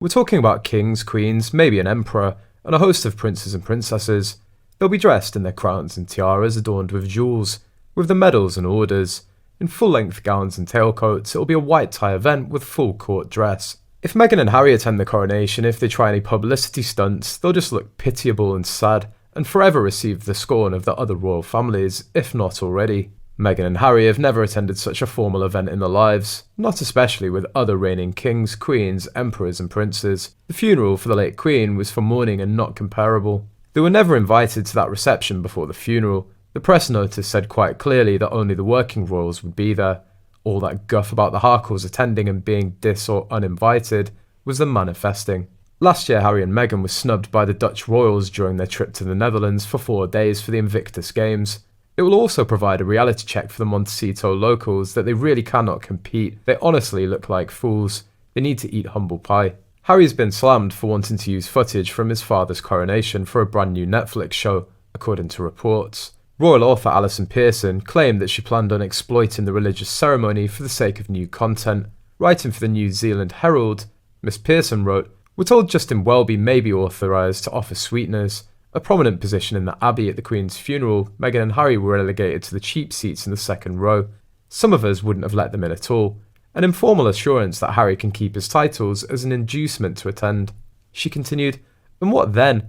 We're talking about kings, queens, maybe an emperor, and a host of princes and princesses. They'll be dressed in their crowns and tiaras adorned with jewels, with the medals and orders. In full-length gowns and tailcoats, it'll be a white tie event with full court dress. If Meghan and Hary attend the coronation, if they try any publicity stunts, they'll just look pitiable and sad, and forever receive the scorn of the other royal families, if not already. Meghan and Hary have never attended such a formal event in their lives, not especially with other reigning kings, queens, emperors and princes. The funeral for the late queen was for mourning and not comparable. They were never invited to that reception before the funeral. The press notice said quite clearly that only the working royals would be there. All that guff about the Harkles attending and being dis or uninvited was them manifesting. Last year, Hary and Meghan were snubbed by the Dutch royals during their trip to the Netherlands for 4 days for the Invictus Games. It will also provide a reality check for the Montecito locals that they really cannot compete. They honestly look like fools. They need to eat humble pie. Hary's been slammed for wanting to use footage from his father's coronation for a brand new Netflix show, according to reports. Royal author Alison Pearson claimed that she planned on exploiting the religious ceremony for the sake of new content. Writing for the New Zealand Herald, Miss Pearson wrote, "We're told Justin Welby may be authorised to offer sweeteners. A prominent position in the Abbey at the Queen's funeral, Meghan and Hary were relegated to the cheap seats in the second row. Some of us wouldn't have let them in at all. An informal assurance that Hary can keep his titles as an inducement to attend." She continued, "And what then?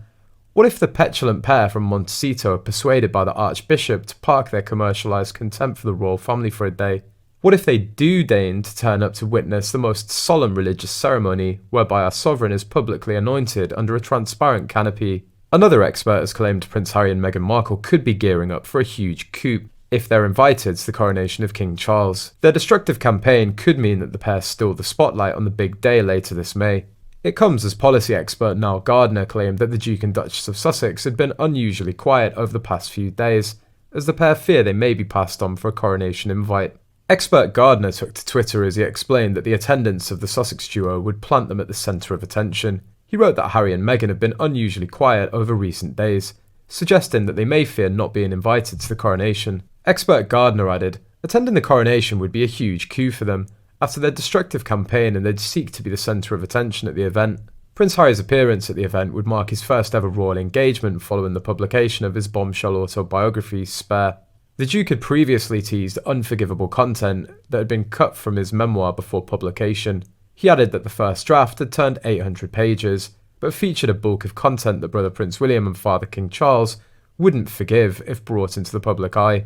What if the petulant pair from Montecito are persuaded by the Archbishop to park their commercialised contempt for the royal family for a day? What if they do deign to turn up to witness the most solemn religious ceremony whereby our sovereign is publicly anointed under a transparent canopy?" Another expert has claimed Prince Hary and Meghan Markle could be gearing up for a huge coup if they're invited to the coronation of King Charles. Their destructive campaign could mean that the pair steal the spotlight on the big day later this May. It comes as policy expert Niall Gardner claimed that the Duke and Duchess of Sussex had been unusually quiet over the past few days, as the pair fear they may be passed on for a coronation invite. Expert Gardner took to Twitter as he explained that the attendance of the Sussex duo would plant them at the centre of attention. He wrote that Hary and Meghan have been unusually quiet over recent days, suggesting that they may fear not being invited to the coronation. Expert Gardner added, "Attending the coronation would be a huge coup for them, after their destructive campaign, and they'd seek to be the centre of attention at the event." Prince Harry's appearance at the event would mark his first ever royal engagement following the publication of his bombshell autobiography, Spare. The Duke had previously teased unforgivable content that had been cut from his memoir before publication. He added that the first draft had turned 800 pages, but featured a bulk of content that brother Prince William and father King Charles wouldn't forgive if brought into the public eye.